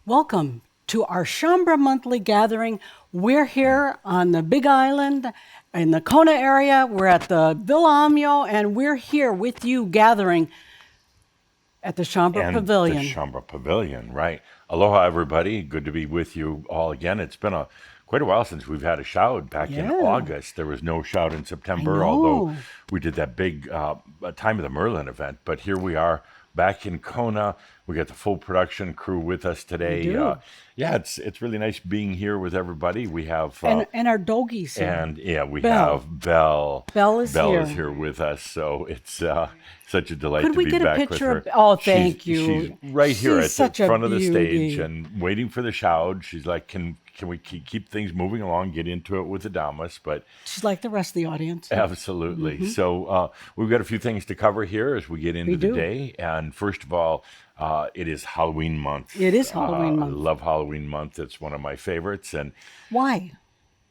Welcome to our Shambra monthly gathering. We're here on the Big Island in the Kona area. We're at the Villa Amio, and we're here with you gathering at the Shambra Pavilion. The Shambra Pavilion, right. Aloha, everybody. Good to be with you all again. It's been quite a while since we've had a shout back in August. There was no shout in September, although we did that big Time of the Merlin event. But here we are back in Kona. We got the full production crew with us today. It's really nice being here with everybody. We have and our doggies here. And we have Belle. Belle is here with us, so it's such a delight to be back with her. Could we get a picture of? Oh, thank you. She's right here at the front of the beauty. stage and waiting for the shout. She's like, can we keep things moving along, get into it with Adamus? But she's like the rest of the audience. Absolutely. Mm-hmm. So we've got a few things to cover here as we get into the day. And first of all, it is Halloween month. It is Halloween month. I love Halloween month. It's one of my favorites. And why?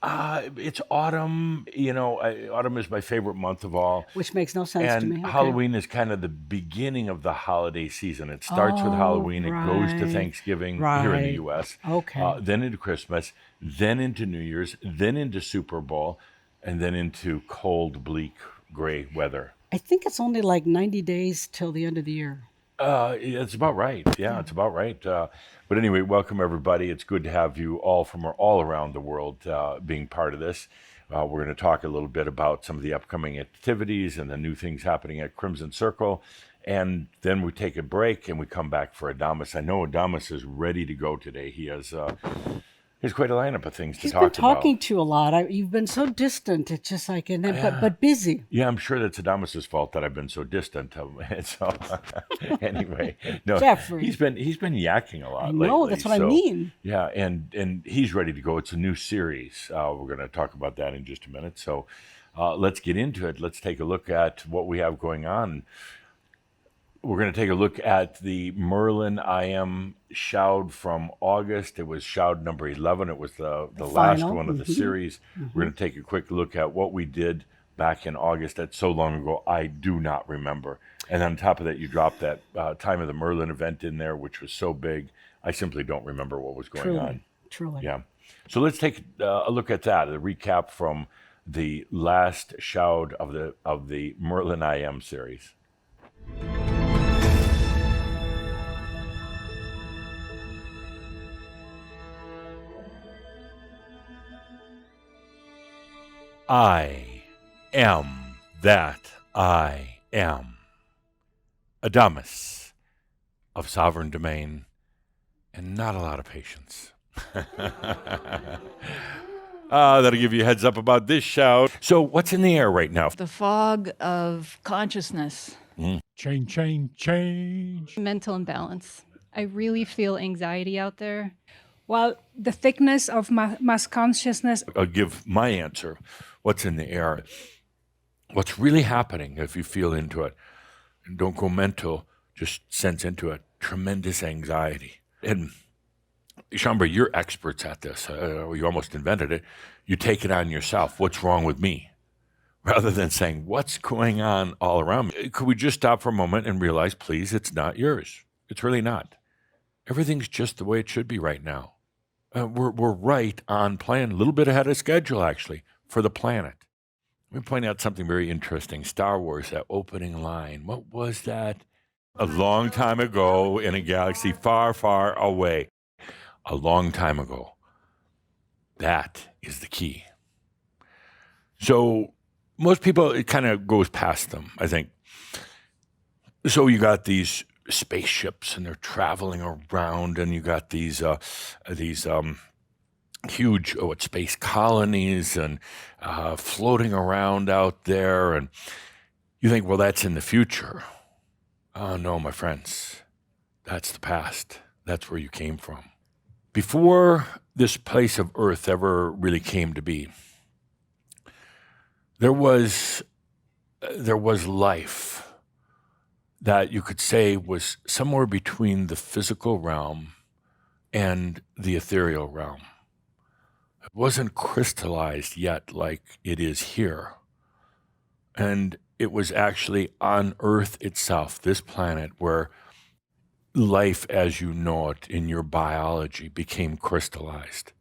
It's autumn. Autumn is my favorite month of all. Which makes no sense to me. And Halloween is kind of the beginning of the holiday season. It starts with Halloween. It goes to Thanksgiving here in the U.S. Okay. Then into Christmas. Then into New Year's. Then into Super Bowl. And then into cold, bleak, gray weather. I think it's only like 90 days till the end of the year. It's about right. Yeah, it's about right. But anyway, welcome everybody. It's good to have you all from all around the world being part of this. We're going to talk a little bit about some of the upcoming activities and the new things happening at Crimson Circle. And then we take a break and we come back for Adamus. I know Adamus is ready to go today. He has quite a lineup of things to talk about. He's been talking to you a lot. You've been so distant. It's just like, but busy. Yeah, I'm sure that's Adamus's fault that I've been so distant. So anyway, no, Jeffrey. He's been yakking a lot. I know, lately, that's what I mean. Yeah, and he's ready to go. It's a new series. We're going to talk about that in just a minute. So let's get into it. Let's take a look at what we have going on. We're going to take a look at the Merlin IM Shout from August. It was Shout number 11. It was the last one of the series. We're going to take a quick look at what we did back in August. That's so long ago, I do not remember. And on top of that, you dropped that Time of the Merlin event in there, which was so big. I simply don't remember what was going on. Truly. Yeah. So let's take a look at that, a recap from the last Shout of the Merlin IM series. I am that I am. Adamus of sovereign domain and not a lot of patience. That'll give you a heads up about this shout. So what's in the air right now? The fog of consciousness. Change. Mental imbalance. I really feel anxiety out there. Well, the thickness of mass consciousness. I'll give my answer. What's in the air? What's really happening if you feel into it? And don't go mental, just sense into it. Tremendous anxiety. And Shambra, you're experts at this. You almost invented it. You take it on yourself. What's wrong with me? Rather than saying, what's going on all around me? Could we just stop for a moment and realize, please, it's not yours. It's really not. Everything's just the way it should be right now. We're right on plan, a little bit ahead of schedule, actually, for the planet. Let me point out something very interesting. Star Wars, that opening line. What was that? A long time ago in a galaxy far, far away. A long time ago. That is the key. So most people, it kind of goes past them, I think. So you got these spaceships and they're traveling around, and you got these huge space colonies and floating around out there, and you think, well, that's in the future. Oh no, my friends, that's the past. That's where you came from. Before this place of Earth ever really came to be, there was life that you could say was somewhere between the physical realm and the ethereal realm. It wasn't crystallized yet like it is here. And it was actually on Earth itself, this planet, where life as you know it in your biology became crystallized.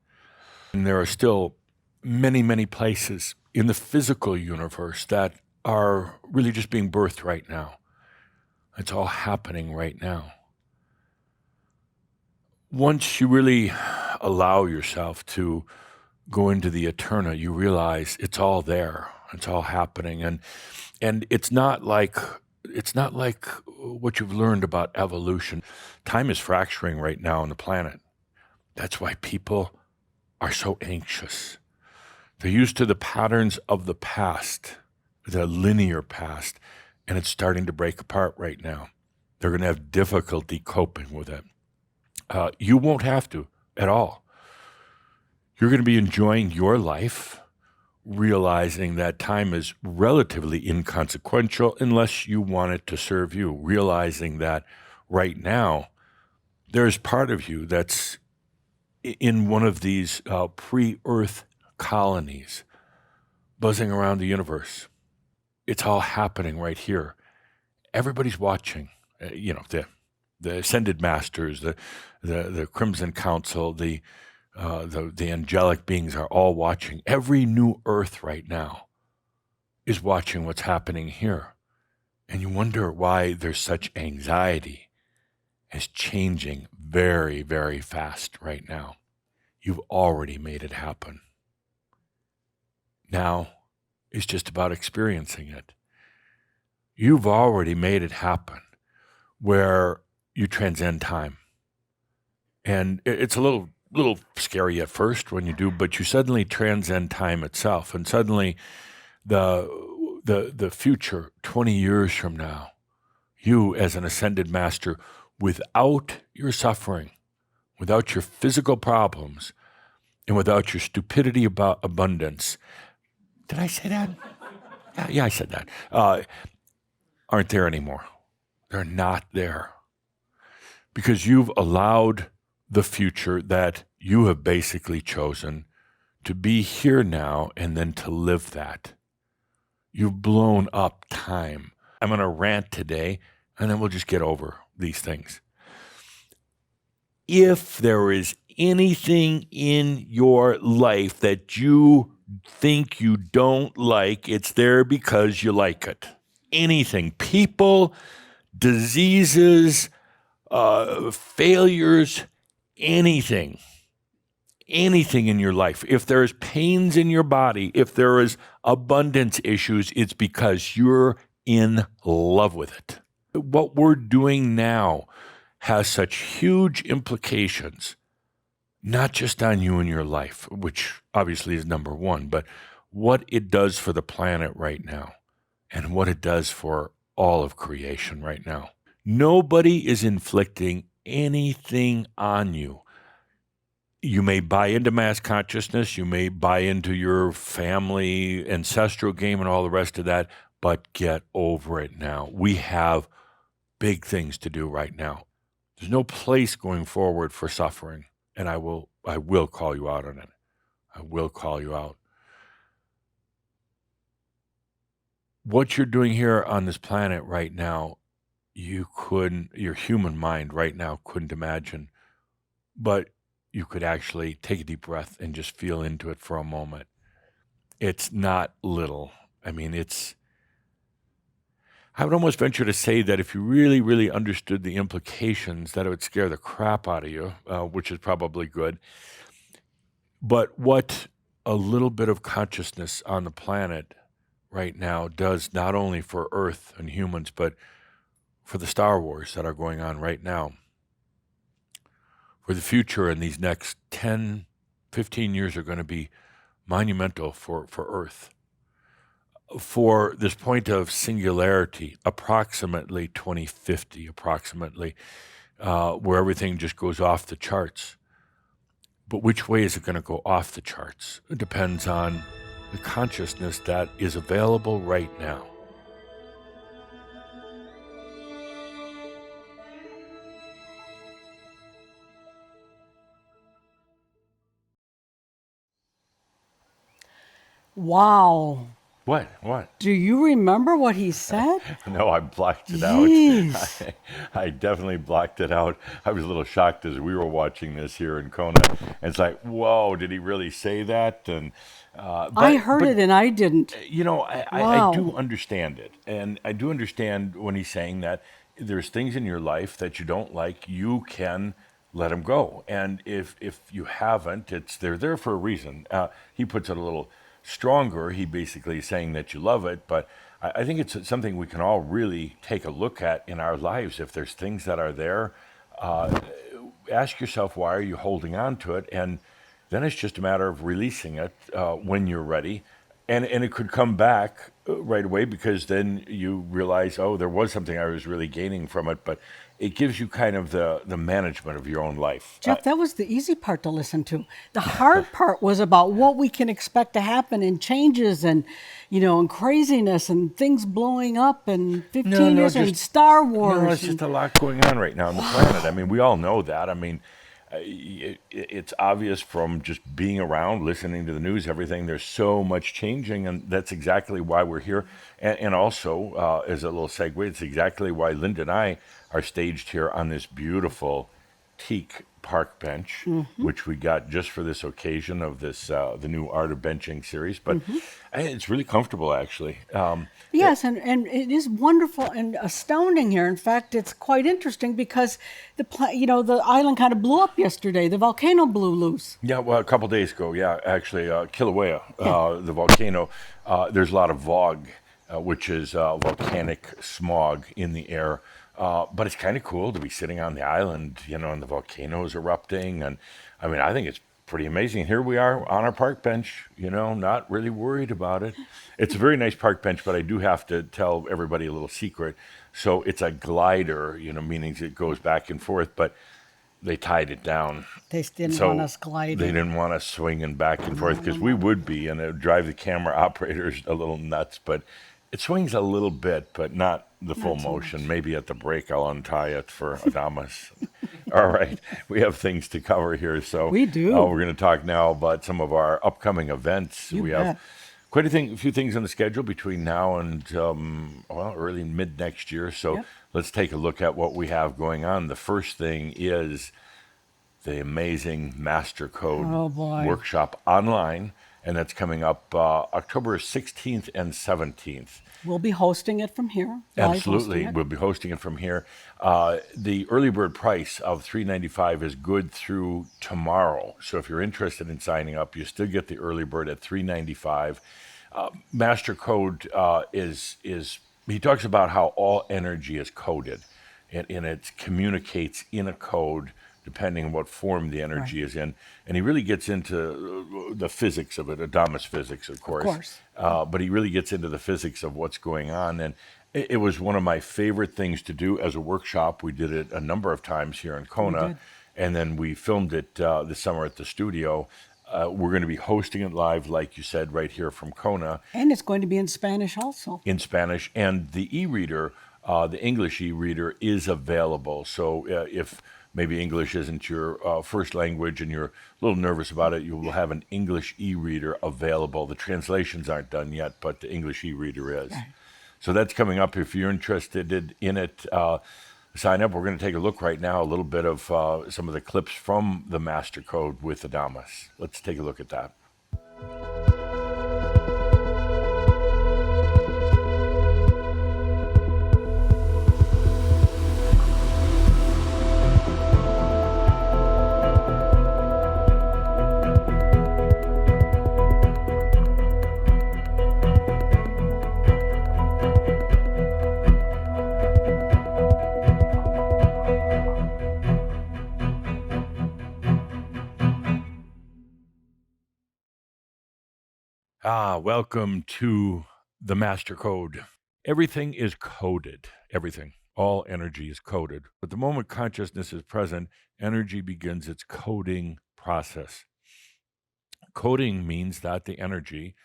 And there are still many, many places in the physical universe that are really just being birthed right now. It's all happening right now. Once you really allow yourself to go into the eterna, you realize it's all there. It's all happening. And it's not like what you've learned about evolution. Time is fracturing right now on the planet. That's why people are so anxious. They're used to the patterns of the past, the linear past, and it's starting to break apart right now. They're going to have difficulty coping with it. You won't have to at all. You're going to be enjoying your life, realizing that time is relatively inconsequential unless you want it to serve you, realizing that right now there's part of you that's in one of these pre-Earth colonies buzzing around the universe. It's all happening right here. Everybody's watching. The ascended masters, the Crimson Council, the angelic beings are all watching. Every new Earth right now is watching what's happening here. And you wonder why there's such anxiety. It's changing very, very fast right now. You've already made it happen. Now it's just about experiencing it. You've already made it happen where you transcend time. And it's a little scary at first when you do, but you suddenly transcend time itself. And suddenly the future, 20 years from now, you as an ascended master, without your suffering, without your physical problems, and without your stupidity about abundance. Did I say that? Yeah, I said that. Aren't there anymore. They're not there. Because you've allowed the future that you have basically chosen to be here now and then to live that. You've blown up time. I'm going to rant today, and then we'll just get over these things. If there is anything in your life that you think you don't like, it's there because you like it. Anything. People, diseases, failures, anything in your life. If there's pains in your body, if there is abundance issues, it's because you're in love with it. What we're doing now has such huge implications, not just on you and your life, which obviously is number one, but what it does for the planet right now and what it does for all of creation right now. Nobody is inflicting anything on you. You may buy into mass consciousness, you may buy into your family ancestral game and all the rest of that, but get over it now. We have big things to do right now. There's no place going forward for suffering, and I will call you out on it. I will call you out. What you're doing here on this planet right now, your human mind right now couldn't imagine, but you could actually take a deep breath and just feel into it for a moment. It's not little. I mean, I would almost venture to say that if you really, really understood the implications, that it would scare the crap out of you, which is probably good. But what a little bit of consciousness on the planet right now does, not only for Earth and humans, but for the Star Wars that are going on right now, for the future in these next 10, 15 years are going to be monumental for Earth. For this point of singularity, approximately 2050, where everything just goes off the charts. But which way is it going to go off the charts? It depends on the consciousness that is available right now. Wow. What? What? Do you remember what he said? No, I blocked it Jeez. out. I definitely blocked it out. I was a little shocked as we were watching this here in Kona. And it's like, whoa, did he really say that? And I heard it and I didn't. you know, I do Wow. understand it. And I do understand when he's saying that there's things in your life that you don't like, you can let them go. And if you haven't, they're there for a reason. He puts it a little stronger. He basically is saying that you love it, but I think it's something we can all really take a look at in our lives. If there's things that are there, ask yourself, why are you holding on to it? And then it's just a matter of releasing it when you're ready. And it could come back right away because then you realize, oh, there was something I was really gaining from it. But it gives you kind of the management of your own life. Jeff, that was the easy part to listen to. The hard part was about what we can expect to happen and changes and, and craziness and things blowing up and 15 years and Star Wars. No, it's just a lot going on right now on the planet. I mean, we all know that. I mean, it's obvious from just being around, listening to the news, everything. There's so much changing, and that's exactly why we're here. And also, as a little segue, it's exactly why Linda and I are staged here on this beautiful teak park bench, which we got just for this occasion of this the new Art of Benching series. But it's really comfortable, actually. Yes, and it is wonderful and astounding here. In fact, it's quite interesting because the island kind of blew up yesterday. The volcano blew loose. Yeah, well, a couple days ago, yeah, actually, Kilauea, the volcano, there's a lot of VOG, which is volcanic smog in the air. But it's kind of cool to be sitting on the island, and the volcano's erupting. And I mean, I think it's pretty amazing. Here we are on our park bench, not really worried about it. It's a very nice park bench, but I do have to tell everybody a little secret. So it's a glider, meaning it goes back and forth, but they tied it down. They didn't So want us gliding. they didn't want us swinging back and forth because we would be, and it would drive the camera operators a little nuts. But it swings a little bit, but not the full motion. Maybe at the break I'll untie it for Adamus. All right, we have things to cover here, so We do. We're going to talk now about some of our upcoming events. You we bet. have quite a few things on the schedule between now and early mid next year. So Yep. let's take a look at what we have going on. The first thing is the amazing Master Code Oh, boy. workshop online, and that's coming up October 16th and 17th. We'll be hosting it from here. live Absolutely, hosting it. we'll be hosting it from here. The early bird price of $395 is good through tomorrow. So if you're interested in signing up, you still get the early bird at $395. Master Code is he talks about how all energy is coded, and it communicates in a code depending on what form the energy is in. And he really gets into the physics of it, Adamus physics, of course. course. But he really gets into the physics of what's going on. And it was one of my favorite things to do as a workshop. We did it a number of times here in Kona, and then we filmed it this summer at the studio. We're going to be hosting it live, like you said, right here from Kona And it's going to be in Spanish also. in Spanish. And the e-reader, the English e-reader is available. So if maybe English isn't your first language and you're a little nervous about it, you will have an English e-reader available. The translations aren't done yet, but the English e-reader is. So that's coming up. If you're interested in it, sign up. We're going to take a look right now, a little bit of some of the clips from the Master Code with Adamus. Let's take a look at that. Welcome to the Master Code. Everything is coded. Everything. All energy is coded. But the moment consciousness is present, energy begins its coding process. Coding means that the energy,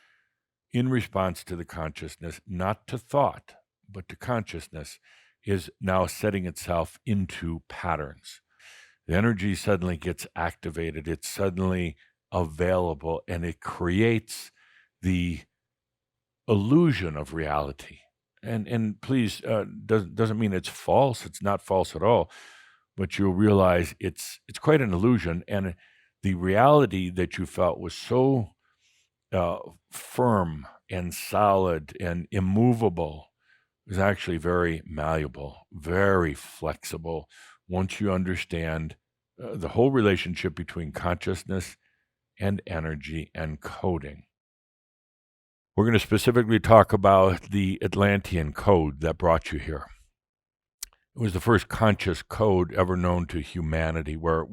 in response to the consciousness, not to thought, but to consciousness, is now setting itself into patterns. The energy suddenly gets activated. It's suddenly available, and it creates the illusion of reality. And please, doesn't mean it's false. It's not false at all. But you'll realize it's quite an illusion. And the reality that you felt was so uh, firm and solid and immovable is actually very malleable, very flexible once you understand the whole relationship between consciousness and energy and coding. We're going to specifically talk about the Atlantean code that brought you here. It was the first conscious code ever known to humanity where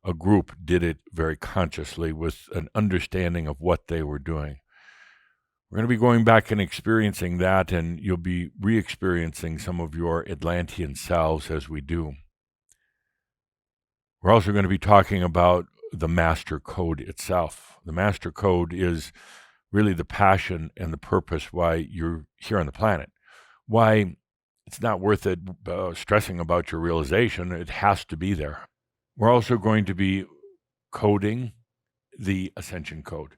a group did it very consciously with an understanding of what they were doing. We're going to be going back and experiencing that, and you'll be re-experiencing some of your Atlantean selves as we do. We're also going to be talking about the master code itself. The master code is really the passion and the purpose why you're here on the planet. Why it's not worth it stressing about your realization. It has to be there. We're also going to be coding the Ascension Code.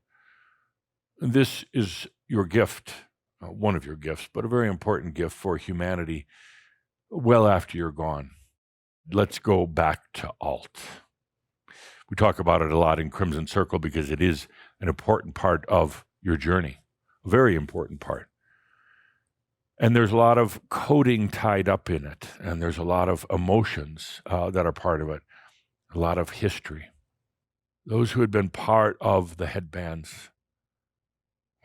This is your gift, one of your gifts, but a very important gift for humanity well after you're gone. Let's go back to Alt. We talk about it a lot in Crimson Circle because it is an important part of your journey, a very important part. And there's a lot of coding tied up in it, and there's a lot of emotions that are part of it, a lot of history. Those who had been part of the headbands,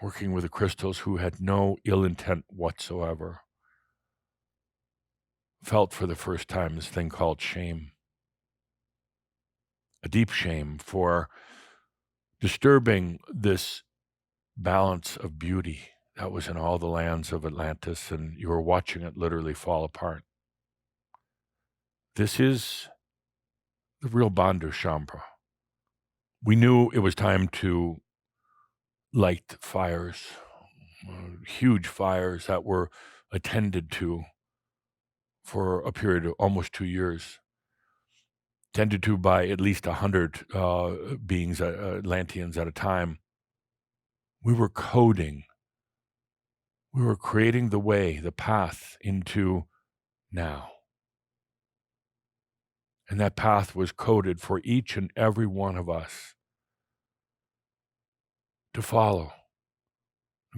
working with the crystals, who had no ill intent whatsoever, felt for the first time this thing called shame. A deep shame for disturbing this balance of beauty that was in all the lands of Atlantis, and you were watching it literally fall apart. This is the real Bandu Shambra. We knew it was time to light fires, huge fires that were attended to for a period of almost 2 years, tended to by at least 100 beings, Atlanteans at a time. We were coding. We were creating the way, the path into now. And that path was coded for each and every one of us to follow,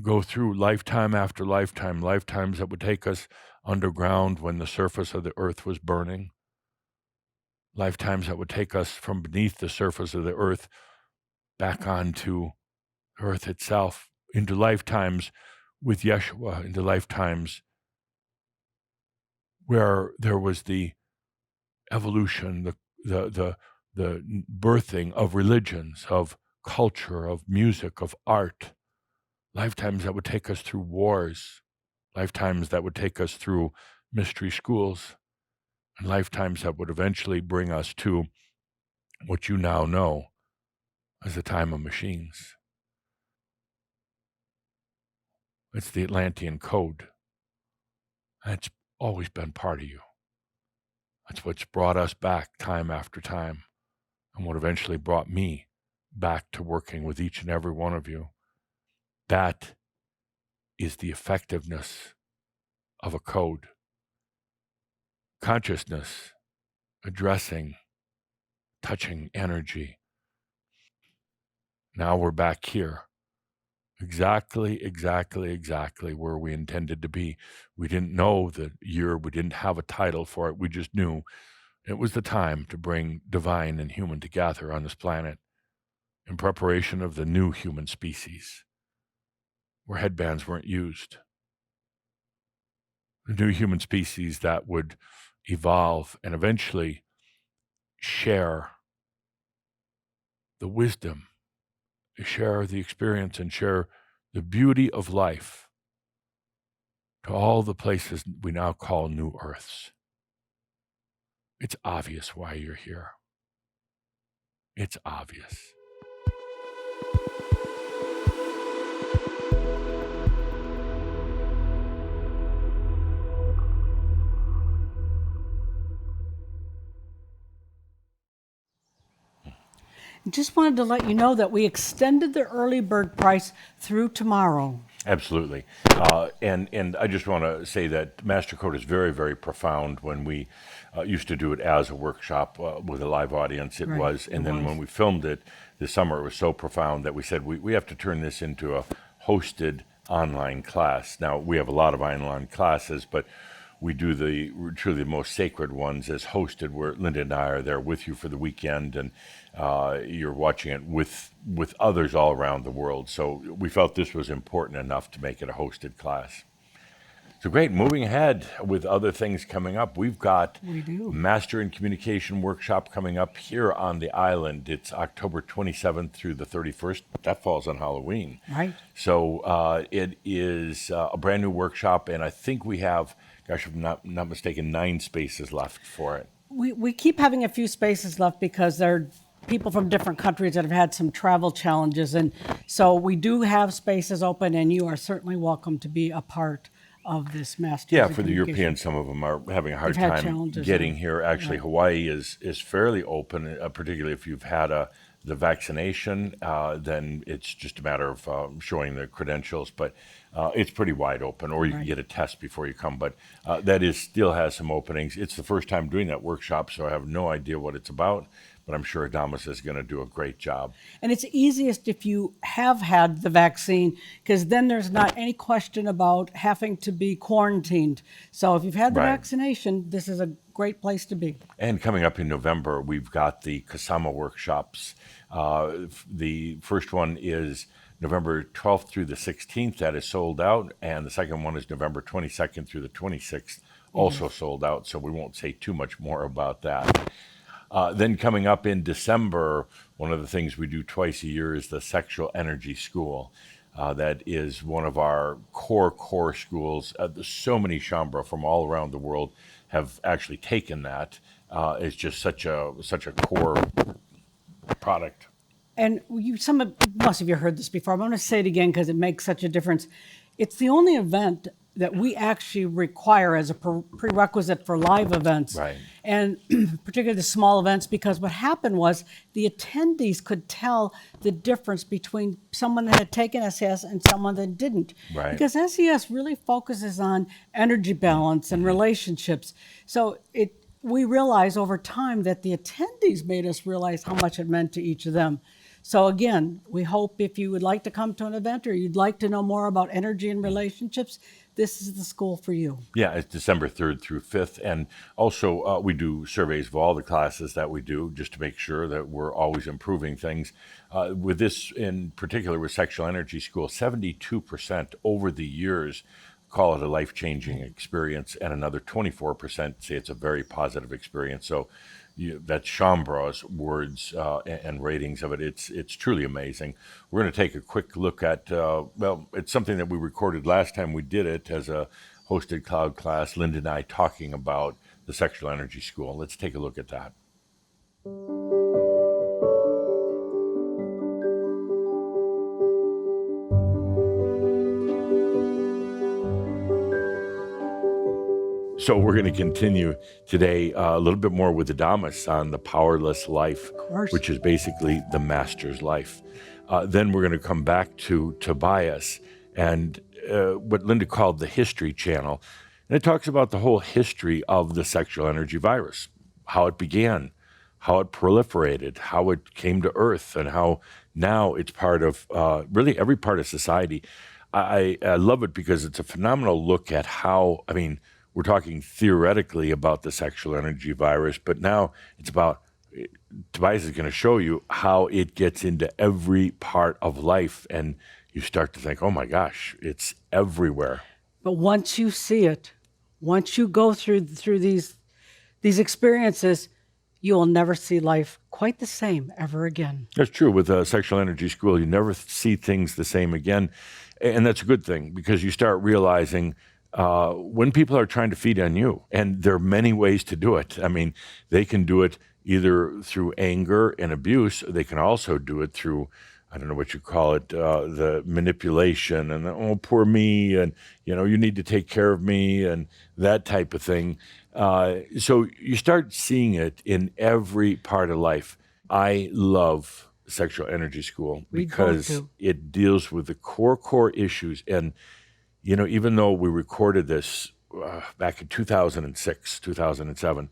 go through lifetime after lifetime, lifetimes that would take us underground when the surface of the earth was burning, lifetimes that would take us from beneath the surface of the earth back onto earth itself, into lifetimes with Yeshua, into lifetimes where there was the evolution, the birthing of religions, of culture, of music, of art, lifetimes that would take us through wars, lifetimes that would take us through mystery schools, and lifetimes that would eventually bring us to what you now know as the time of machines. It's the Atlantean code. That's always been part of you. That's what's brought us back time after time, and what eventually brought me back to working with each and every one of you. That is the effectiveness of a code. Consciousness, addressing, touching energy. Now we're back here. Exactly where we intended to be. We didn't know the year, we didn't have a title for it, we just knew it was the time to bring divine and human together on this planet in preparation of the new human species, where headbands weren't used. The new human species that would evolve and eventually share the wisdom, share the experience, and share the beauty of life to all the places we now call new earths. It's obvious why you're here. It's obvious. Just wanted to let you know that we extended the early bird price through tomorrow. Absolutely. And I just want to say that Master Code is very, very profound. When we used to do it as a workshop with a live audience, it Right, was. And then when we filmed it this summer, it was so profound that we said we have to turn this into a hosted online class. Now, we have a lot of online classes, but we do the truly the most sacred ones as hosted, where Linda and I are there with you for the weekend, and you're watching it with others all around the world. So we felt this was important enough to make it a hosted class. So great. Moving ahead with other things coming up, we've got We do. Master in Communication workshop coming up here on the island. It's October 27th through the 31st. That falls on Halloween. Right. So it is a brand new workshop, and I think we have, gosh, if I'm not mistaken, 9 spaces left for it. We keep having a few spaces left because there are people from different countries that have had some travel challenges. And so we do have spaces open, and you are certainly welcome to be a part of this Masters Yeah, in for the Communication. Europeans, some of them are having a hard They've had time challenges, getting yeah. here. Actually, Hawaii is fairly open, particularly if you've had the vaccination. Then it's just a matter of showing the credentials. But it's pretty wide open, or you can Right. get a test before you come. But that is still has some openings. It's the first time doing that workshop, so I have no idea what it's about. But I'm sure Adamus is going to do a great job. And it's easiest if you have had the vaccine, because then there's not any question about having to be quarantined. So if you've had the Right. vaccination, this is a great place to be. And coming up in November, we've got the Kasama workshops. The first one is November 12th through the 16th. That is sold out. And the second one is November 22nd through the 26th, also sold out. So we won't say too much more about that. Then coming up in December, one of the things we do twice a year is the Sexual Energy School. That is one of our core schools. There's so many Shambra from all around the world have actually taken that. It's just such a core product. And most of you heard this before. I'm going to say it again because it makes such a difference. It's the only event that we actually require as a prerequisite for live events, Right. and particularly the small events, because what happened was the attendees could tell the difference between someone that had taken SES and someone that didn't. Right. Because SES really focuses on energy balance and relationships. So we realized over time that the attendees made us realize how much it meant to each of them. So again, we hope if you would like to come to an event or you'd like to know more about energy and relationships, this is the school for you. Yeah, it's December 3rd through 5th. And also, we do surveys of all the classes that we do just to make sure that we're always improving things. With this in particular, with Sexual Energy School, 72% over the years call it a life-changing experience, and another 24% say it's a very positive experience. So that's Chambra's words and ratings of it. It's truly amazing. We're going to take a quick look at, it's something that we recorded last time we did it as a hosted cloud class, Linda and I talking about the Sexual Energy School. Let's take a look at that. So we're going to continue today a little bit more with Adamus on the powerless life, which is basically the master's life. Then we're going to come back to Tobias and what Linda called the History Channel. And it talks about the whole history of the sexual energy virus, how it began, how it proliferated, how it came to Earth, and how now it's part of really every part of society. I love it because it's a phenomenal look at how, we're talking theoretically about the sexual energy virus, but now it's about, Tobias is going to show you how it gets into every part of life. And you start to think, oh my gosh, it's everywhere. But once you see it, once you go through these experiences, you will never see life quite the same ever again. That's true. With a Sexual Energy School, you never see things the same again. And that's a good thing because you start realizing when people are trying to feed on you, and there are many ways to do it. They can do it either through anger and abuse. They can also do it through, I don't know what you call it, the manipulation and oh, poor me, and you need to take care of me, and that type of thing. So you start seeing it in every part of life. I love Sexual Energy School We go because to. it deals with the core issues. And, even though we recorded this back in 2006, 2007,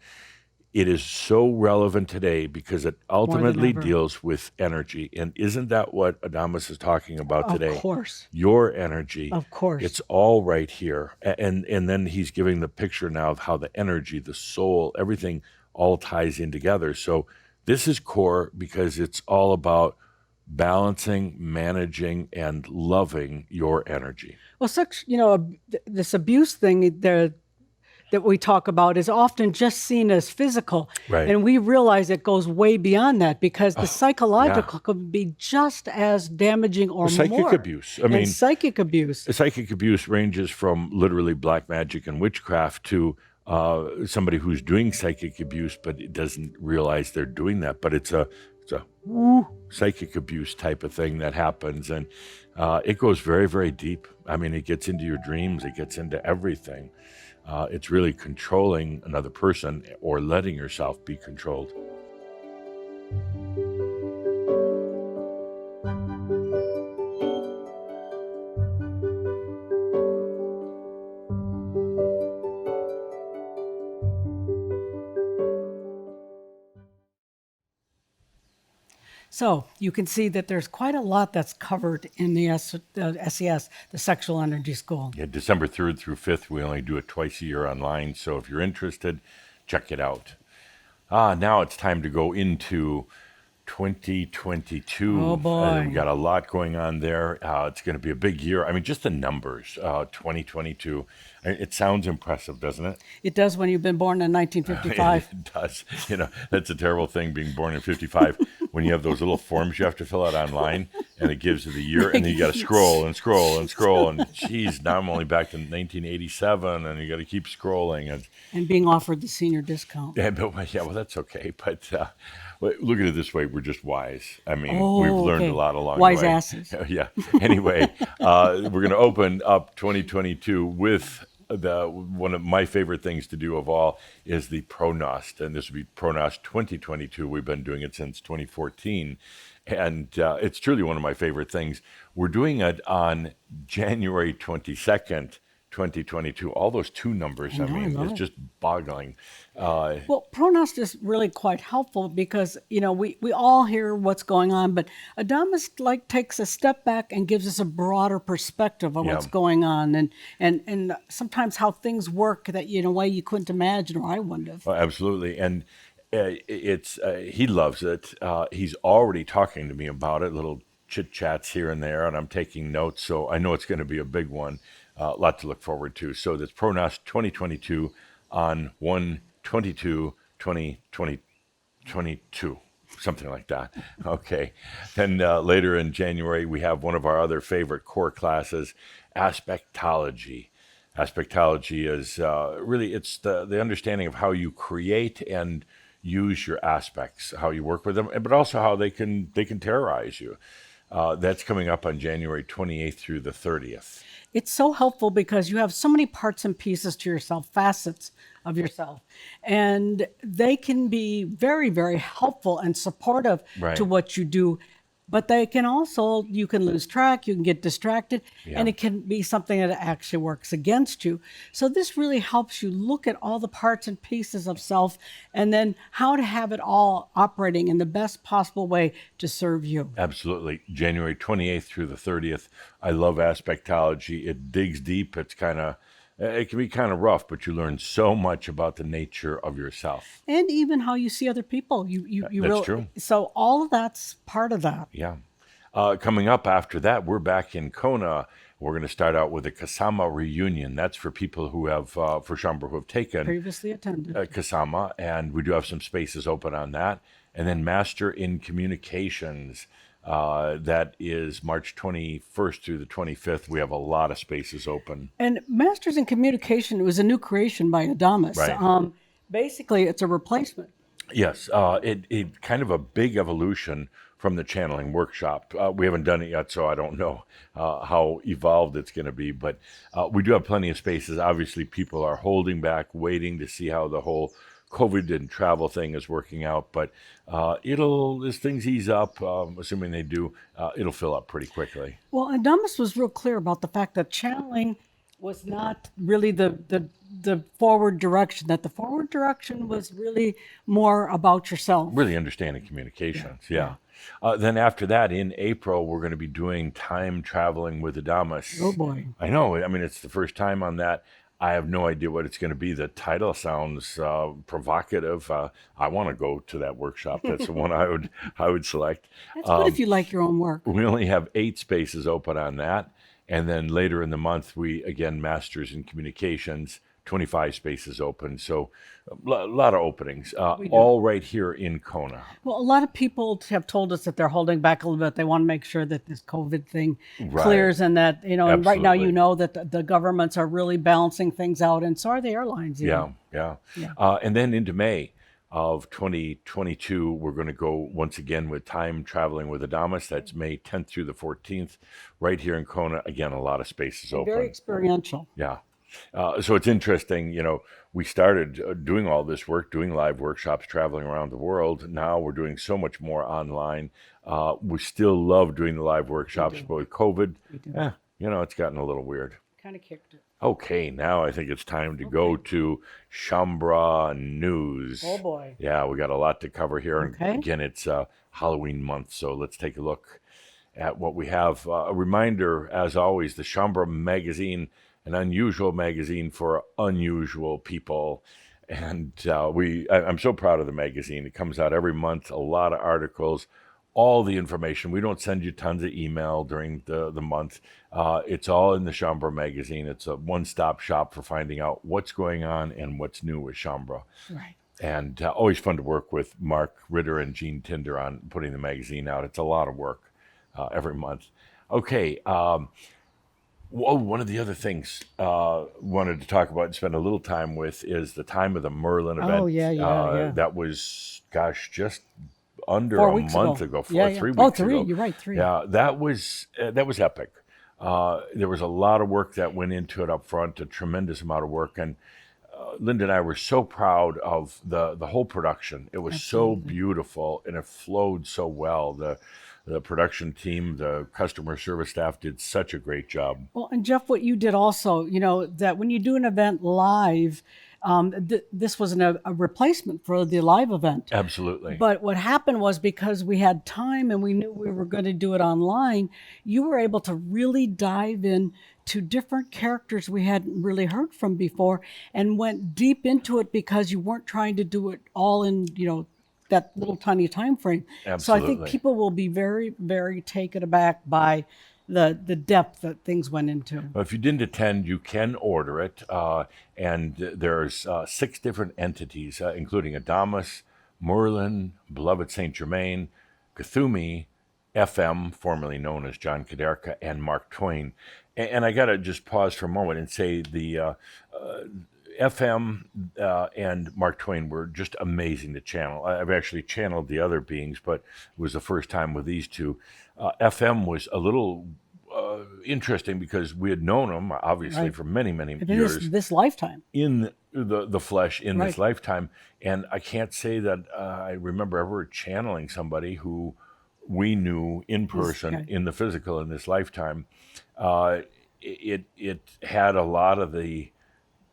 it is so relevant today because it ultimately ever. deals with energy. And isn't that what Adamus is talking about Of today? course. Your energy. Of course. It's all right here. And then he's giving the picture now of how the energy, the soul, everything all ties in together. So this is core because it's all about balancing, managing, and loving your energy. Well, this abuse thing that we talk about is often just seen as physical. Right. And we realize it goes way beyond that because the psychological could be just as damaging or Psychic more. abuse. I mean, and psychic abuse. Psychic abuse ranges from literally black magic and witchcraft to somebody who's doing psychic abuse but it doesn't realize they're doing that. But it's a psychic abuse type of thing that happens, and it goes very, very deep. I mean, it gets into your dreams. It gets into everything. It's really controlling another person or letting yourself be controlled. So you can see that there's quite a lot that's covered in the SES, the Sexual Energy School. Yeah, December 3rd through 5th, we only do it twice a year online. So if you're interested, check it out. Now it's time to go into 2022. Oh, boy. We got a lot going on there. It's going to be a big year. I mean, just the numbers, 2022. It sounds impressive, doesn't it? It does when you've been born in 1955. It does. That's a terrible thing being born in 55 when you have those little forms you have to fill out online and it gives you the year and then you got to scroll and scroll and scroll. And geez, now I'm only back to 1987 and you got to keep scrolling. And being offered the senior discount. Well, that's okay. But look at it this way. We're just wise. I mean, we've learned okay. a lot along Wise the way. asses. Yeah. Anyway, we're going to open up 2022 with one of my favorite things to do of all is the Pronost, and this will be Pronost 2022. We've been doing it since 2014, and it's truly one of my favorite things. We're doing it on January 22nd, 2022. All those two numbers, I mean, it's just boggling. Well, Pronost is really quite helpful because, we all hear what's going on, but Adamus takes a step back and gives us a broader perspective of what's going on and sometimes how things work that, in a way you couldn't imagine or I wouldn't have. Oh, absolutely. And he loves it. He's already talking to me about it, little chit chats here and there, and I'm taking notes. So I know it's going to be a big one. A lot to look forward to. So that's Pronost 2022 on 1/22/2022, something like that. Okay. Then later in January, we have one of our other favorite core classes, Aspectology. Aspectology is really, it's the understanding of how you create and use your aspects, how you work with them, but also how they can terrorize you. That's coming up on January 28th through the 30th. It's so helpful because you have so many parts and pieces to yourself, facets of yourself, and they can be very, very helpful and supportive to what you do. But they can also, you can lose track, you can get distracted, and it can be something that actually works against you. So this really helps you look at all the parts and pieces of self and then how to have it all operating in the best possible way to serve you. Absolutely. January 28th through the 30th. I love Aspectology. It digs deep. It can be kind of rough, but you learn so much about the nature of yourself. And even how you see other people. That's true. So all of that's part of that. Yeah. Coming up after that, we're back in Kona. We're going to start out with a Kasama reunion. That's for people who have, for Shambra, who have taken Previously attended. Kasama, and we do have some spaces open on that. And then Master in Communications. That is March 21st through the 25th. We have a lot of spaces open. And Masters in Communication was a new creation by Adamus. Right. Basically, it's a replacement. Yes, it kind of a big evolution from the channeling workshop. We haven't done it yet, so I don't know how evolved it's going to be. But we do have plenty of spaces. Obviously, people are holding back, waiting to see how the whole COVID and travel thing is working out, but as things ease up, assuming they do, it'll fill up pretty quickly. Well, Adamus was real clear about the fact that channeling was not really the forward direction, that the forward direction was really more about yourself. Really understanding communications, yeah. Then after that, in April, we're going to be doing time traveling with Adamus. Oh, boy. I know. I mean, it's the first time on that. I have no idea what it's going to be. The title sounds provocative. I want to go to that workshop. That's the one I would select. That's good if you like your own work. We only have 8 spaces open on that. And then later in the month, we, again, Masters in Communications, 25 spaces open. So a lot of openings, all right here in Kona. Well, a lot of people have told us that they're holding back a little bit. They want to make sure that this COVID thing clears, and that, and right now, that the governments are really balancing things out, and so are the airlines. Yeah. And then into May of 2022, we're going to go once again with time traveling with Adamus. That's May 10th through the 14th, right here in Kona. Again, a lot of spaces open. Very experiential. Yeah. So it's interesting, we started doing all this work, doing live workshops, traveling around the world. Now we're doing so much more online. We still love doing the live workshops, but with COVID, it's gotten a little weird. Kind of kicked it. Okay, now I think it's time to go to Shambra News. Oh, boy. Yeah, we got a lot to cover here. Okay. And again, it's Halloween month, so let's take a look at what we have. A reminder, as always, the Shambra magazine, an unusual magazine for unusual people. And I'm so proud of the magazine. It comes out every month, a lot of articles, all the information. We don't send you tons of email during the month. It's all in the Shambra magazine. It's a one-stop shop for finding out what's going on and what's new with Shambra. Right. And always fun to work with Mark Ritter and Gene Tinder on putting the magazine out. It's a lot of work every month. Okay. One of the other things wanted to talk about and spend a little time with is the Time of the Merlin event. Oh, yeah. That was, just under 4 a weeks month ago. ago, 3 weeks ago. You're right, 3. Yeah, that was epic. There was a lot of work that went into it up front, a tremendous amount of work. And Linda and I were so proud of the whole production. It was so beautiful, and it flowed so well. The production team, the customer service staff did such a great job. Well, and Jeff, what you did also, that when you do an event live, this wasn't a replacement for the live event. Absolutely. But what happened was, because we had time and we knew we were going to do it online, you were able to really dive in to different characters we hadn't really heard from before, and went deep into it because you weren't trying to do it all in, that little tiny time frame. Absolutely. So I think people will be very, very taken aback by the depth that things went into. Well, if you didn't attend, you can order it. And there's 6 different entities, including Adamus, Merlin, Beloved Saint Germain, Cthulhu, FM, formerly known as John Kaderka, and Mark Twain. And I got to just pause for a moment and say the FM and Mark Twain were just amazing to channel. I've actually channeled the other beings, but it was the first time with these two. FM was a little interesting because we had known him, obviously, for many, many years. This lifetime. In the flesh, in this lifetime. And I can't say that I remember ever channeling somebody who we knew in person, in the physical, in this lifetime. It had a lot of the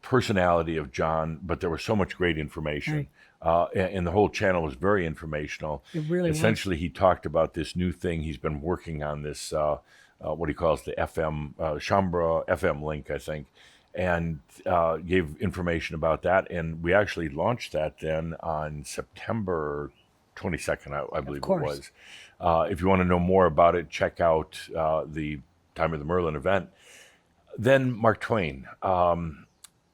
personality of John, but there was so much great information. And the whole channel was very informational. It really Essentially, he talked about this new thing. He's been working on this, what he calls the FM, Shambra FM link, I think, and gave information about that. And we actually launched that then on September 22nd, I believe it was. If you want to know more about it, check out the Time of the Merlin event. Then Mark Twain.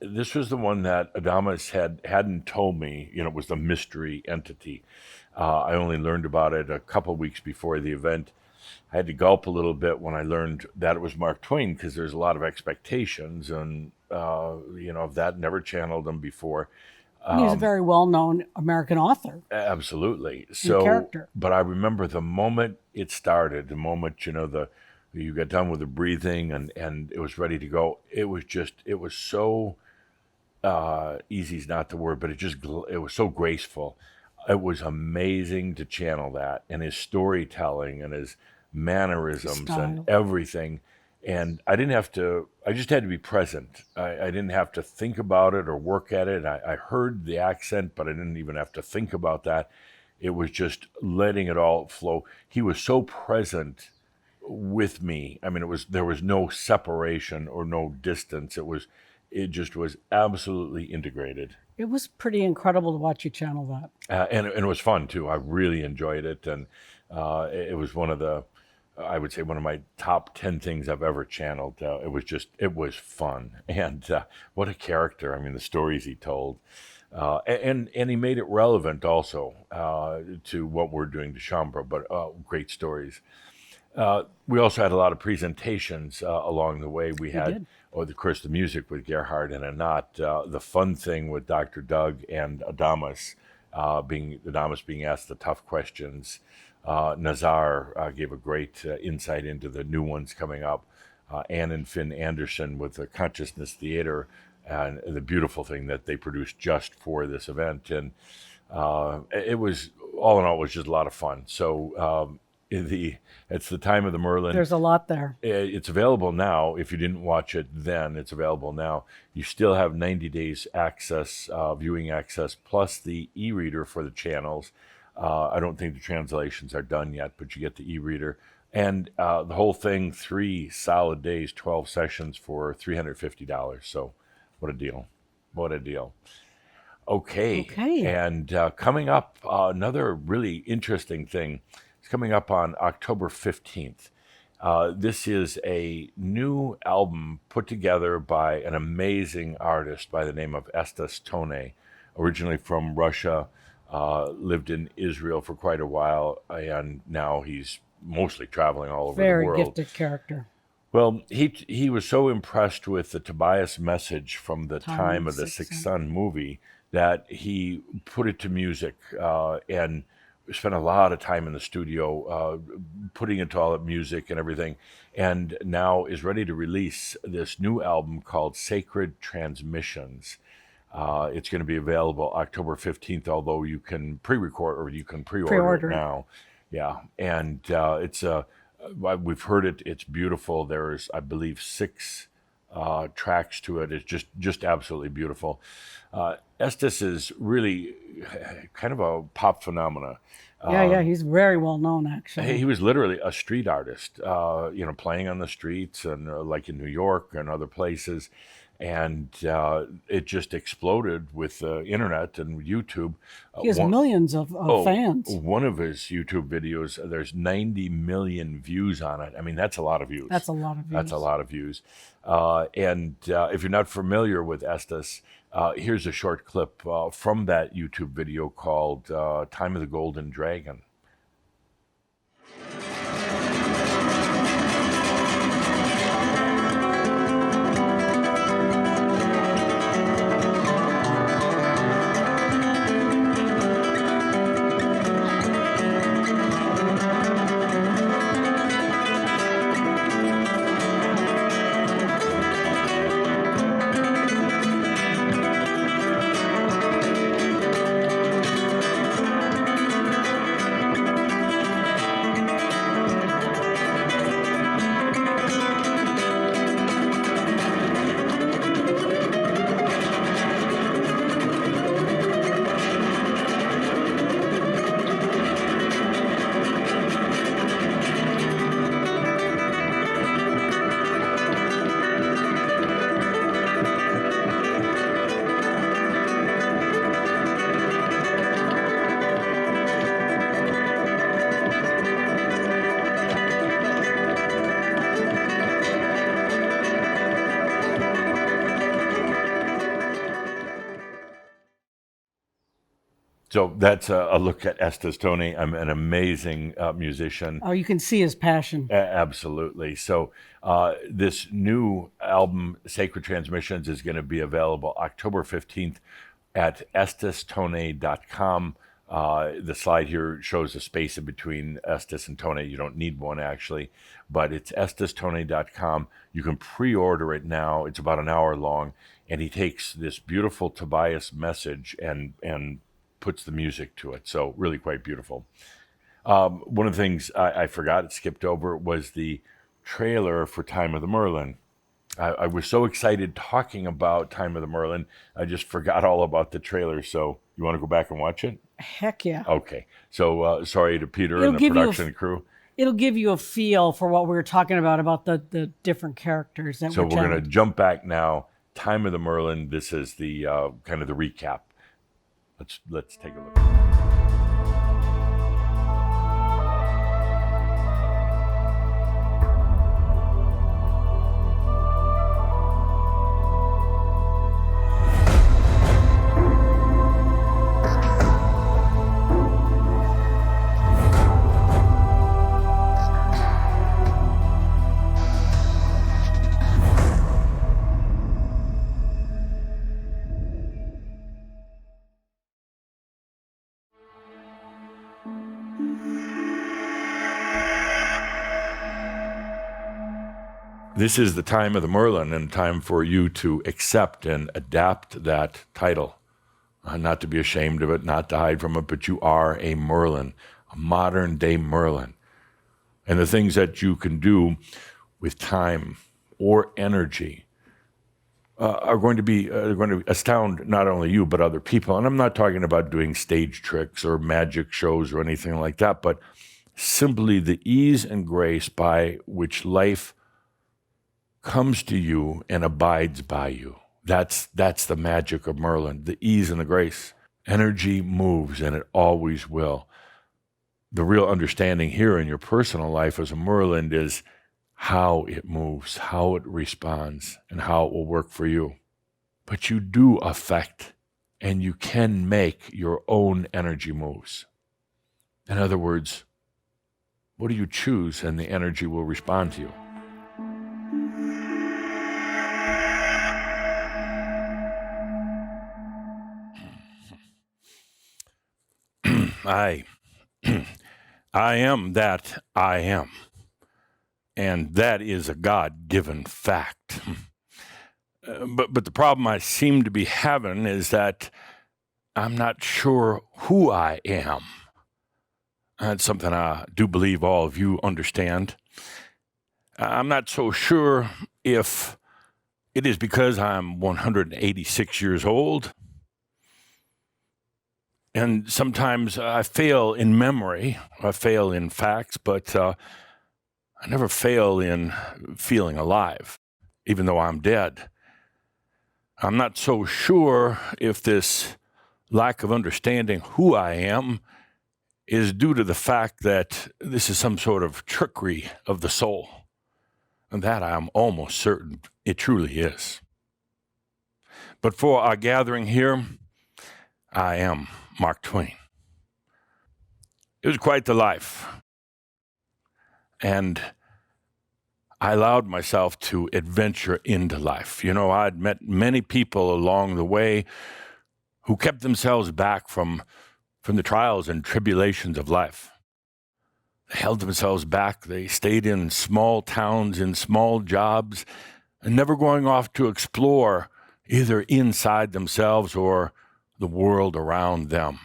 This was the one that Adamus hadn't told me, it was the mystery entity. I only learned about it a couple weeks before the event. I had to gulp a little bit when I learned that it was Mark Twain, because there's a lot of expectations and, of that, never channeled him before. He's a very well-known American author. Absolutely. Character. But I remember the moment it started, the moment, you got done with the breathing and it was ready to go. It was so easy's not the word, but it was so graceful. It was amazing to channel that, and his storytelling and his mannerisms and Style. everything. And I just had to be present. I didn't have to think about it or work at it. I heard the accent, but I didn't even have to think about that. It was just letting it all flow. He was so present with me. I mean, there was no separation or no distance. It just was absolutely integrated. It was pretty incredible to watch you channel that. And it was fun too. I really enjoyed it, and it was I would say one of my top 10 things I've ever channeled. It was fun, and what a character! I mean, the stories he told, and he made it relevant also to what we're doing to Chambra. But great stories. We also had a lot of presentations along the way. We had, of course, the music with Gerhard and Anat, the fun thing with Dr. Doug and Adamus, being asked the tough questions. Nazar gave a great insight into the new ones coming up. Ann and Finn Anderson with the Consciousness Theater, and the beautiful thing that they produced just for this event. And it was, all in all, it was just a lot of fun. So it's the time of the Merlin. There's a lot there. It's available now. If you didn't watch it then, it's available now. You still have 90 days access, viewing access, plus the e-reader for the channels. I don't think the translations are done yet, but you get the e-reader. And the whole thing, 3 solid days, 12 sessions for $350. So what a deal. What a deal. Okay. And coming up, another really interesting thing. It's coming up on October 15th. This is a new album put together by an amazing artist by the name of Estes Tone, originally from Russia, lived in Israel for quite a while, and now he's mostly traveling all over the world. Very gifted character. Well, he was so impressed with the Tobias message from the time of the Sixth Son movie that he put it to music and spent a lot of time in the studio putting it to all the music and everything, and now is ready to release this new album called Sacred Transmissions. It's going to be available October 15th, although you can pre-record or you can pre-order it now. Yeah, and we've heard it. It's beautiful. There's, I believe, 6 tracks to it. It's just absolutely beautiful. Estes is really kind of a pop phenomena. Yeah, he's very well known, actually. He was literally a street artist, playing on the streets and like in New York and other places. And it just exploded with the internet and YouTube. He has millions of fans. One of his YouTube videos, there's 90 million views on it. I mean, that's a lot of views. That's a lot of views. That's a lot of views. And if you're not familiar with Estes, here's a short clip from that YouTube video called Time of the Golden Dragon. So that's a look at Estes Tone. I'm an amazing musician. Oh, you can see his passion. Absolutely. So this new album, Sacred Transmissions, is going to be available October 15th at estestone.com. The slide here shows a space in between Estes and Tone. You don't need one, actually, but it's estestone.com. You can pre-order it now. It's about an hour long, and he takes this beautiful Tobias message and puts the music to it. So really quite beautiful. One of the things I forgot, it skipped over, was the trailer for Time of the Merlin. I was so excited talking about Time of the Merlin, I just forgot all about the trailer. So you want to go back and watch it? Heck yeah. Okay. So sorry to Peter It'll and the give you a production crew. It'll give you a feel for what we were talking about the different characters that So were we're going to challenged. jump back now. Time of the Merlin. This is the kind of the recap. Let's take a look. This is the time of the Merlin, and time for you to accept and adapt that title. Not to be ashamed of it, not to hide from it, but you are a Merlin, a modern day Merlin. And the things that you can do with time or energy are going to astound not only you, but other people. And I'm not talking about doing stage tricks or magic shows or anything like that, but simply the ease and grace by which life comes to you and abides by you. That's the magic of Merlin, the ease and the grace. Energy moves, and it always will. The real understanding here in your personal life as a Merlin is how it moves, how it responds, and how it will work for you. But you do affect, and you can make your own energy moves. In other words, what do you choose, and the energy will respond to you. I am that I am. And that is a God-given fact. But the problem I seem to be having is that I'm not sure who I am. That's something I do believe all of you understand. I'm not so sure if it is because I'm 186 years old. And sometimes I fail in memory, I fail in facts, but I never fail in feeling alive, even though I'm dead. I'm not so sure if this lack of understanding who I am is due to the fact that this is some sort of trickery of the soul. And that I'm almost certain it truly is. But for our gathering here, I am Mark Twain. It was quite the life. And I allowed myself to adventure into life. You know, I'd met many people along the way who kept themselves back from the trials and tribulations of life. They held themselves back. They stayed in small towns, in small jobs, and never going off to explore either inside themselves or the world around them.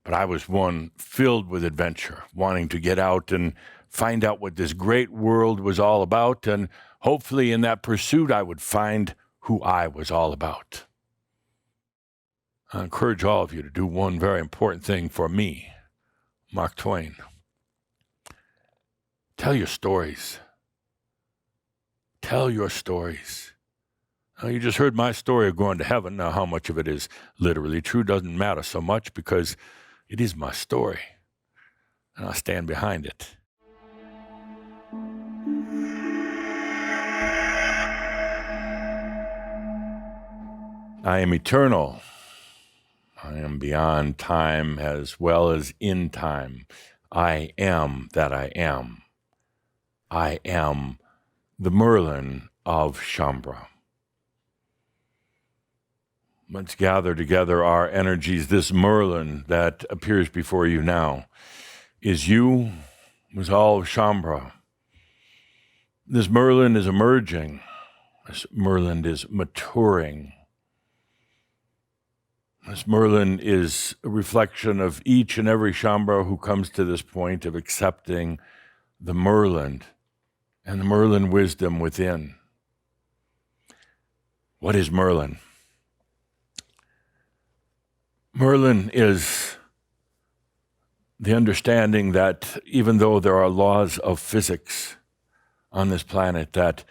But I was one filled with adventure, wanting to get out and find out what this great world was all about, and hopefully in that pursuit I would find who I was all about. I encourage all of you to do one very important thing for me, Mark Twain. Tell your stories. Tell your stories. Now, you just heard my story of going to heaven. Now, how much of it is literally true doesn't matter so much because it is my story, and I stand behind it. I am eternal. I am beyond time as well as in time. I am that I am. I am the Merlin of Shambra. Let's gather together our energies. This Merlin that appears before you now is you, is all of Shambra. This Merlin is emerging This Merlin is maturing. This Merlin is a reflection of each and every Shambra who comes to this point of accepting the Merlin and the Merlin wisdom within. What is Merlin? Merlin is the understanding that even though there are laws of physics on this planet, that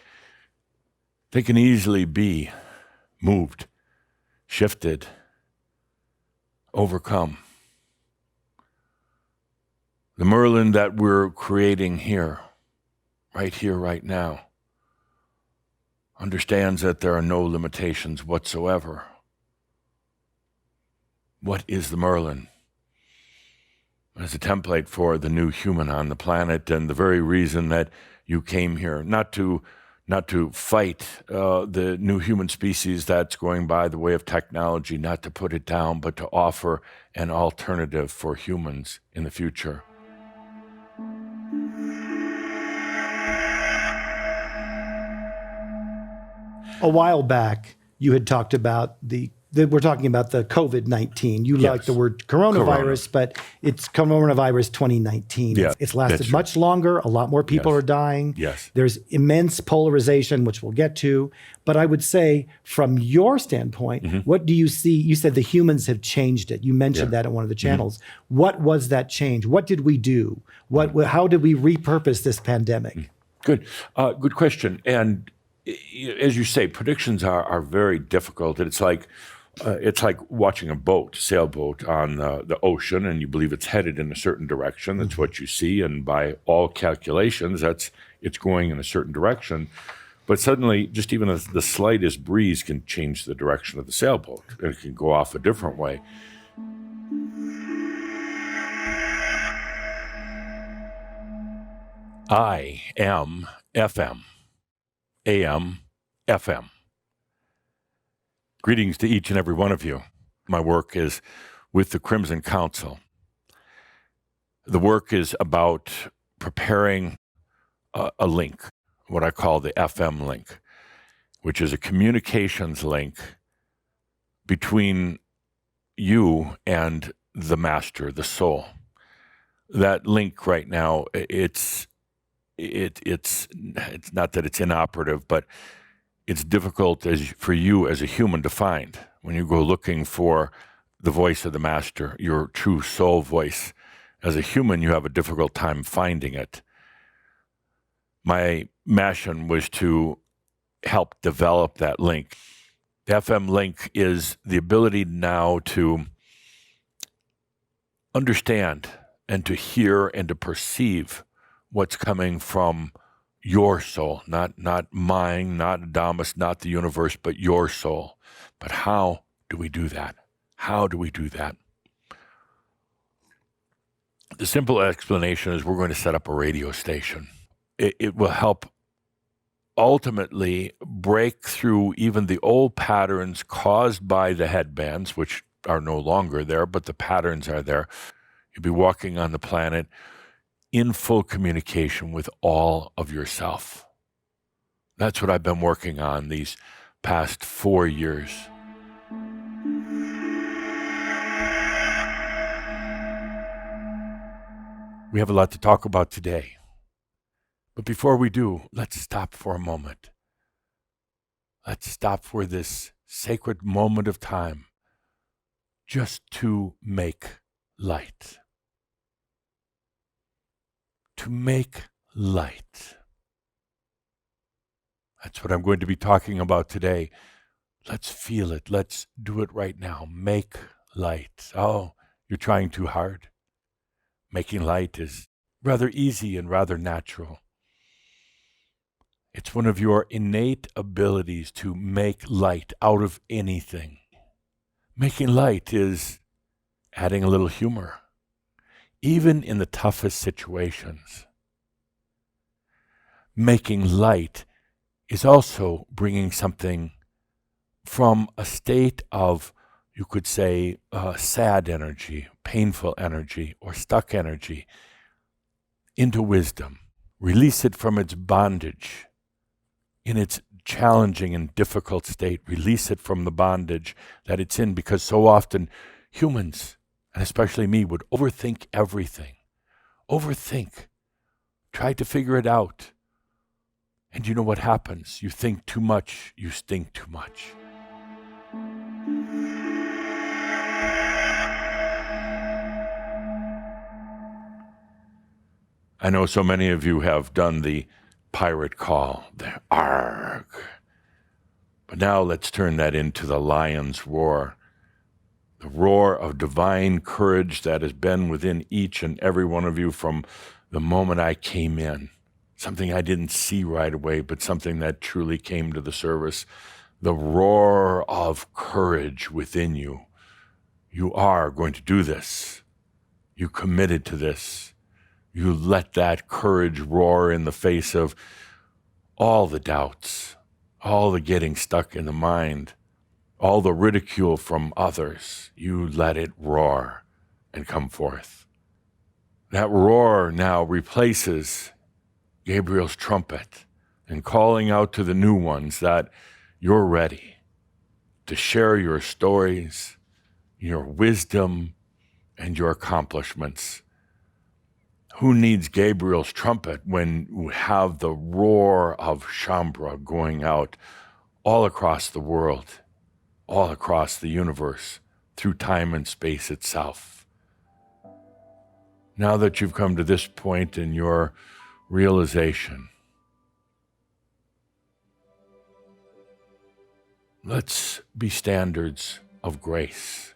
they can easily be moved, shifted, overcome. The Merlin that we're creating here, right now, understands that there are no limitations whatsoever. What is the Merlin? As a template for the new human on the planet, and the very reason that you came here, not to fight the new human species that's going by the way of technology, not to put it down, but to offer an alternative for humans in the future. A while back, you had talked about we're talking about the COVID-19. You like the word coronavirus, but it's coronavirus 2019. Yeah, it's lasted much longer. A lot more people are dying. Yes. There's immense polarization, which we'll get to. But I would say, from your standpoint, what do you see? You said the humans have changed it. You mentioned that in one of the channels. What was that change? What did we do? How did we repurpose this pandemic? Good question. And as you say, predictions are very difficult. It's like watching a sailboat on the ocean, and you believe it's headed in a certain direction. That's what you see, and by all calculations, it's going in a certain direction. But suddenly, just even the slightest breeze can change the direction of the sailboat, and it can go off a different way. I am FM. AM, FM. Greetings to each and every one of you. My work is with the Crimson Council. The work is about preparing a link, what I call the FM link, which is a communications link between you and the master, the soul. That link right now, it's not that it's inoperative, but it's difficult for you as a human to find. When you go looking for the voice of the master, your true soul voice, as a human, you have a difficult time finding it. My mission was to help develop that link. The FM link is the ability now to understand and to hear and to perceive what's coming from your soul, not mine, not Adamus, not the universe, but your soul. But how do we do that? How do we do that? The simple explanation is we're going to set up a radio station. It will help ultimately break through even the old patterns caused by the headbands, which are no longer there, but the patterns are there. You'll be walking on the planet in full communication with all of yourself. That's what I've been working on these past 4 years. We have a lot to talk about today. But before we do, let's stop for a moment. Let's stop for this sacred moment of time just to make light. To make light. That's what I'm going to be talking about today. Let's feel it. Let's do it right now. Make light. Oh, you're trying too hard. Making light is rather easy and rather natural. It's one of your innate abilities to make light out of anything. Making light is adding a little humor, even in the toughest situations. Making light is also bringing something from a state of, you could say, sad energy, painful energy, or stuck energy into wisdom. Release it from its bondage in its challenging and difficult state, release it from the bondage that it's in, because so often humans, and especially me, would overthink everything. Overthink. Try to figure it out. And you know what happens? You think too much, you stink too much. I know so many of you have done the pirate call, the arg. But now let's turn that into the lion's roar. The roar of divine courage that has been within each and every one of you from the moment I came in. Something I didn't see right away, but something that truly came to the service. The roar of courage within you. You are going to do this. You committed to this. You let that courage roar in the face of all the doubts, all the getting stuck in the mind, all the ridicule from others. You let it roar and come forth. That roar now replaces Gabriel's trumpet and calling out to the new ones that you're ready to share your stories, your wisdom, and your accomplishments. Who needs Gabriel's trumpet when you have the roar of Shambra going out all across the world, all across the universe, through time and space itself? Now that you've come to this point in your realization, let's be standards of grace.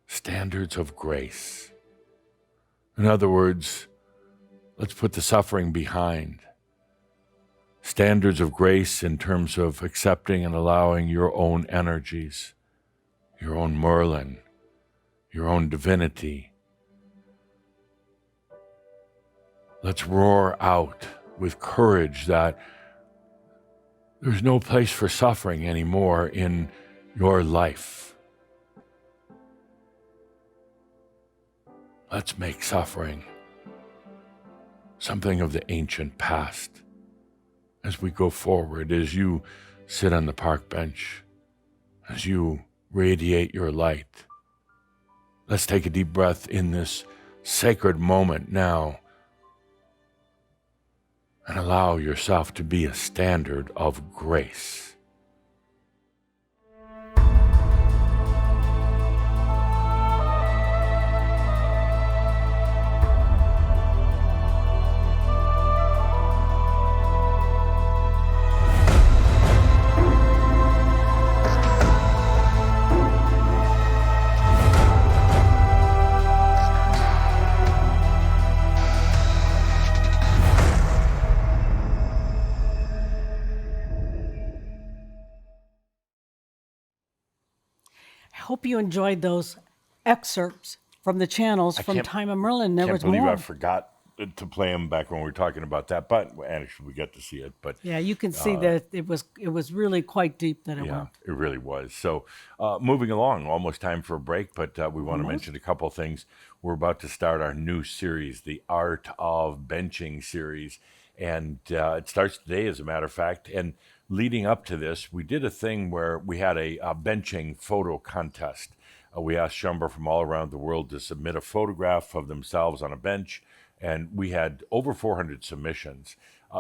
Standards of grace. In other words, let's put the suffering behind. Standards of grace in terms of accepting and allowing your own energies, your own Merlin, your own divinity. Let's roar out with courage that there's no place for suffering anymore in your life. Let's make suffering something of the ancient past as we go forward, as you sit on the park bench, as you radiate your light. Let's take a deep breath in this sacred moment now and allow yourself to be a standard of grace. I hope you enjoyed those excerpts from the channels from can't- Time of Merlin. There Can't was believe more. I forgot to play them back when we were talking about that, but actually we got to see it. But Yeah, you can see that it was really quite deep that it yeah, went. it really was. So moving along, almost time for a break, but we want to mention a couple of things. We're about to start our new series, the Art of Benching series, and it starts today, as a matter of fact. And leading up to this, we did a thing where we had a benching photo contest. We asked Shambra from all around the world to submit a photograph of themselves on a bench, and we had over 400 submissions.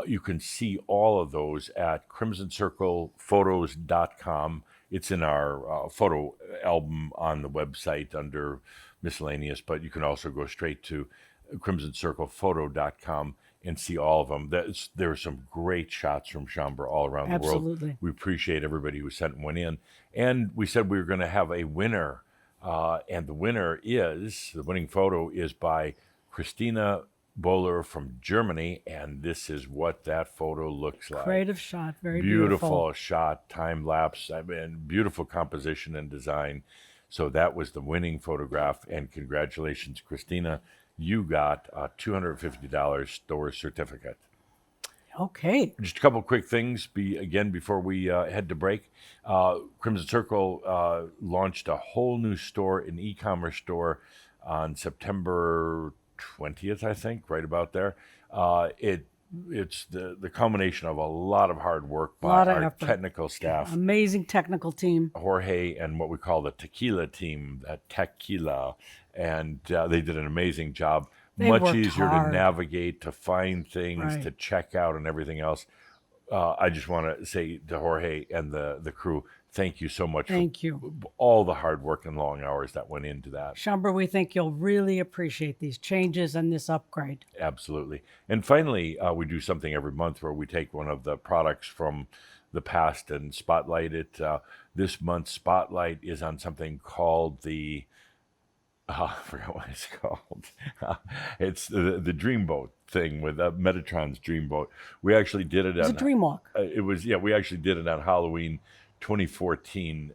You can see all of those at crimsoncirclephotos.com. It's in our photo album on the website under miscellaneous, but you can also go straight to crimsoncirclephoto.com and see all of them. There are some great shots from Shambra all around the world. Absolutely. We appreciate everybody who sent one in. And we said we were going to have a winner. And the winning photo is by Christina Bohler from Germany. And this is what that photo looks like. Creative shot, very Beautiful beautiful. shot, time lapse, beautiful composition and design. So that was the winning photograph. And congratulations, Christina. You got a $250 store certificate. Okay. Just a couple quick things before we head to break. Crimson Circle launched a whole new store, an e-commerce store, on September 20th, I think, right about there. It it's the culmination of a lot of hard work by Lot of our effort. technical staff, Amazing technical team. Jorge, and what we call the tequila team, tequila, and they did an amazing job. They Much worked easier hard. to navigate, to find things, Right. to check out, and everything else. I just want to say to Jorge and the crew, thank you so much Thank you. for all the hard work and long hours that went into that. Shambra, we think you'll really appreciate these changes and this upgrade. Absolutely. And finally, we do something every month where we take one of the products from the past and spotlight it. This month's spotlight is on something called the I forgot what it's called. It's the Dreamboat thing with Metatron's Dreamboat. We actually did it It's a on dream walk. we actually did it on Halloween 2014,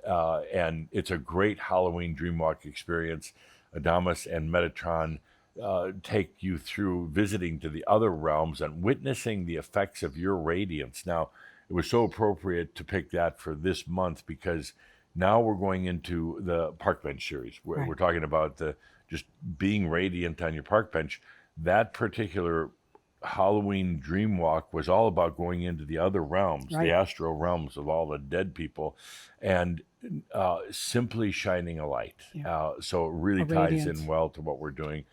and it's a great Halloween Dreamwalk experience. Adamus and Metatron take you through visiting to the other realms and witnessing the effects of your radiance. Now, it was so appropriate to pick that for this month because now we're going into the park bench series. We're talking about the just being radiant on your park bench. That particular Halloween dream walk was all about going into the other realms, Right. the astral realms of all the dead people, and simply shining a light. So it really A ties radiance. in well to what we're doing.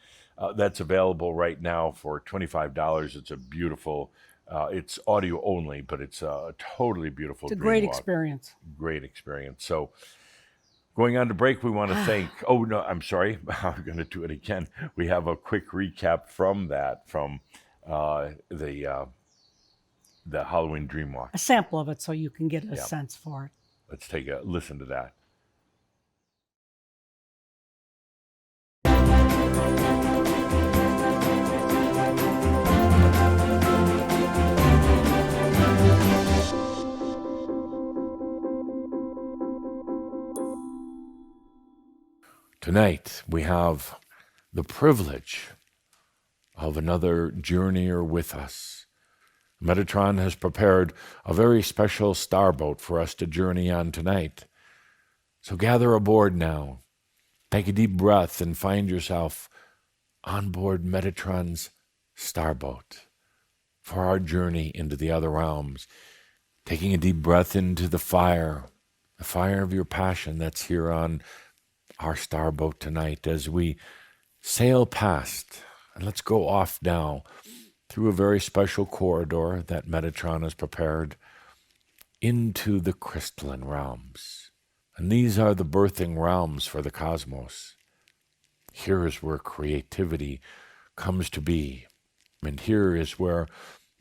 That's available right now for $25. It's a beautiful, it's audio only, but it's a totally beautiful It's a dream great walk. experience. Great experience. So going on to break, we want to thank, oh no, I'm sorry, I'm going to do it again. We have a quick recap from that, from the Halloween Dream Walk. A sample of it so you can get a sense for it. Let's take a listen to that. Tonight, we have the privilege of another journeyer with us. Metatron has prepared a very special starboat for us to journey on tonight. So gather aboard now. Take a deep breath and find yourself on board Metatron's starboat for our journey into the other realms. Taking a deep breath into the fire of your passion that's here on our starboat tonight as we sail past. And let's go off now through a very special corridor that Metatron has prepared into the crystalline realms. And these are the birthing realms for the cosmos. Here is where creativity comes to be. And here is where,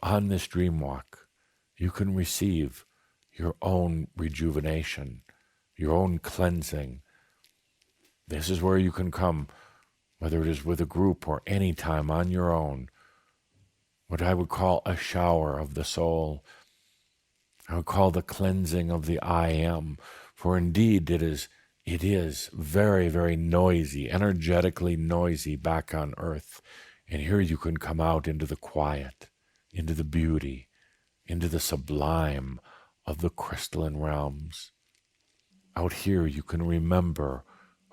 on this dream walk, you can receive your own rejuvenation, your own cleansing. This is where you can come, whether it is with a group or any time on your own, what I would call a shower of the soul. I would call the cleansing of the I am, for indeed it is very, very noisy, energetically noisy back on earth. And here you can come out into the quiet, into the beauty, into the sublime of the crystalline realms. Out here you can remember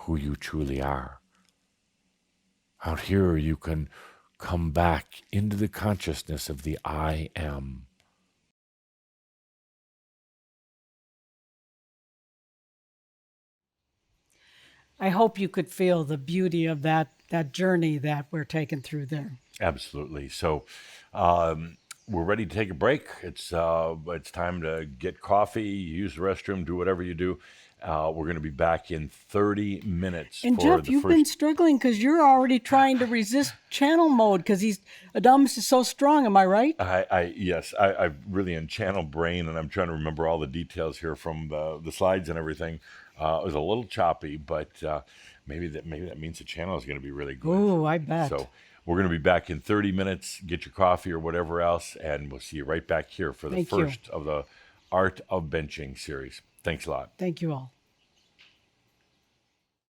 who you truly are. Out here you can come back into the consciousness of the I am. I hope you could feel the beauty of that journey that we're taking through there. Absolutely. So we're ready to take a break. It's time to get coffee, use the restroom, do whatever you do. We're going to be back in 30 minutes. And for Jeff, the you've first... been struggling because you're already trying to resist channel mode because Adamus is so strong. Am I right? Yes, I really in channel brain, and I'm trying to remember all the details here from the slides and everything. It was a little choppy, but maybe that means the channel is going to be really good. Ooh, I bet. So we're going to be back in 30 minutes. Get your coffee or whatever else, and we'll see you right back here for the Thank you. first of the Art of Benching series. Thanks a lot. Thank you all.